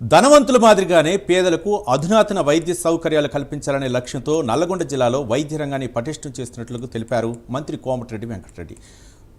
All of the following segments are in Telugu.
ధనవంతుల మాదిరిగానే పేదలకు అధునాతన వైద్య సౌకర్యాలు కల్పించాలనే లక్ష్యంతో నల్లగొండ జిల్లాలో వైద్య రంగాన్ని పటిష్టం చేస్తున్నట్లు తెలిపారు మంత్రి కోమటిరెడ్డి వెంకటరెడ్డి.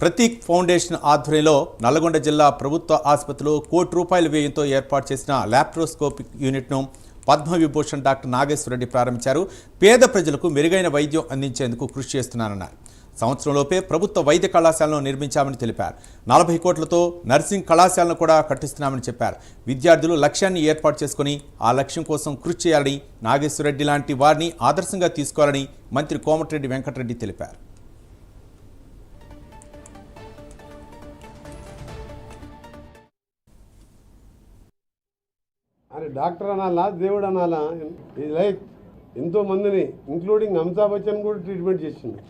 ప్రతీక్ ఫౌండేషన్ ఆధ్వర్యంలో నల్లగొండ జిల్లా ప్రభుత్వ ఆసుపత్రిలో ₹1 కోటి వ్యయంతో ఏర్పాటు చేసిన లాప్రోస్కోపిక్ యూనిట్ను పద్మవిభూషణ్ డాక్టర్ నాగేశ్వరరెడ్డి ప్రారంభించారు. పేద ప్రజలకు మెరుగైన వైద్యం అందించేందుకు కృషి చేస్తున్నారన్నారు. సంవత్సరంలోపే ప్రభుత్వ వైద్య కళాశాలను నిర్మించామని తెలిపారు. 40 కోట్లతో నర్సింగ్ కళాశాలను కూడా కట్టిస్తున్నామని చెప్పారు. విద్యార్థులు లక్ష్యాన్ని ఏర్పాటు చేసుకుని ఆ లక్ష్యం కోసం కృషి చేయాలని, నాగేశ్వరరెడ్డి లాంటి వారిని ఆదర్శంగా తీసుకోవాలని మంత్రి కోమటిరెడ్డి వెంకటరెడ్డి తెలిపారు. అని డాక్టర్ అనాలా, దేవుడు అనాలా, ఈ లైక్ ఎంతోమందిని ఇంక్లూడింగ్ అమితాబ్ బచ్చన్ కూడా ట్రీట్మెంట్ చేసింది.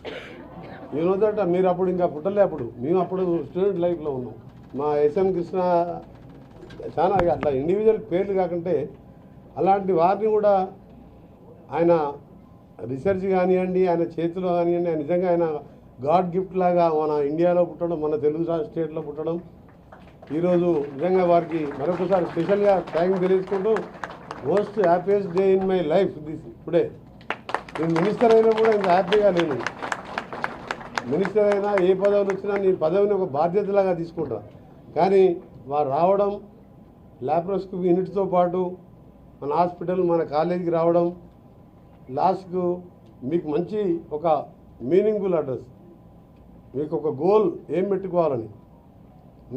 దట్ మీరు అప్పుడు ఇంకా పుట్టలే, అప్పుడు మేము అప్పుడు స్టూడెంట్ లైఫ్లో ఉన్నాం. మా ఎస్ఎం కృష్ణ చాలా అట్లా ఇండివిజువల్ పేర్లు కాకుంటే అలాంటి వారిని కూడా ఆయన రిసెర్చ్ కానివ్వండి, ఆయన చేతిలో కానివ్వండి, ఆయన నిజంగా ఆయన గాడ్ గిఫ్ట్ లాగా మన ఇండియాలో పుట్టడం, మన తెలుగు స్టేట్లో పుట్టడం, ఈరోజు నిజంగా వారికి మరొకసారి స్పెషల్గా థ్యాంక్స్ తెలియజేసుకుంటూ most happiest day in my life this today. నేను మినిస్టర్ అయినా కూడా ఇంత హ్యాపీగా లేను. మినిస్టర్ అయినా ఏ పదవులు వచ్చినా నేను పదవిని ఒక బాధ్యతలాగా తీసుకుంటా. కానీ వారు రావడం, లాప్రోస్కోపీ యూనిట్తో పాటు మన హాస్పిటల్, మన కాలేజీకి రావడం, లాస్ట్కు మీకు మంచి ఒక మీనింగ్ఫుల్ అడ్రస్, మీకు ఒక గోల్ ఏం పెట్టుకోవాలని.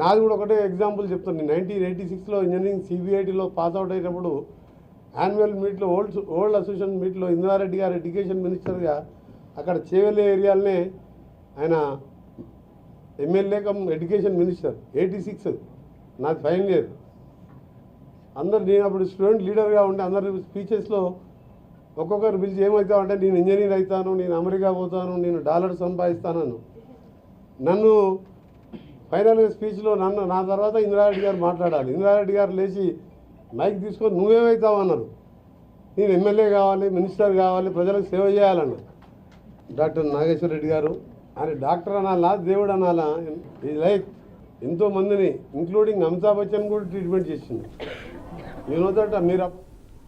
నాది కూడా ఒకటే ఎగ్జాంపుల్ చెప్తాను. నేను 1986లో ఇంజనీరింగ్ సిబిఐటీలో పాస్అవుట్ అయినప్పుడు యాన్యువల్ మీట్లో ఓల్డ్ అసోసియేషన్ మీట్లో ఇందిరారెడ్డి గారు ఎడ్యుకేషన్ మినిస్టర్గా అక్కడ చేవెళ్ళే ఏరియాలనే ఆయన ఎమ్మెల్యే కమ్ ఎడ్యుకేషన్ మినిస్టర్. 86 నాది ఫైనల్ ఇయర్. అందరు నేను అప్పుడు స్టూడెంట్ లీడర్గా ఉంటే అందరు స్పీచెస్లో ఒక్కొక్కరు పిలిచి ఏమవుతామంటే నేను ఇంజనీర్ అవుతాను, నేను అమెరికా పోతాను, నేను డాలర్ సంపాదిస్తానను. నన్ను ఫైనల్గా స్పీచ్లో నా తర్వాత ఇందిరారెడ్డి గారు మాట్లాడాలి. ఇందిరారెడ్డి గారు లేచి మైక్ తీసుకొని నువ్వేమవుతావు అన్నారు. నేను ఎమ్మెల్యే కావాలి, మినిస్టర్ కావాలి, ప్రజలకు సేవ చేయాలన్న. డాక్టర్ నాగేశ్వరరెడ్డి గారు ఆయన డాక్టర్ అనాలా, దేవుడు అనాలా, ఈ లైక్ ఎంతోమందిని ఇంక్లూడింగ్ అమితాబ్ బచ్చన్ కూడా ట్రీట్మెంట్ చేసింది. దట్ మీరు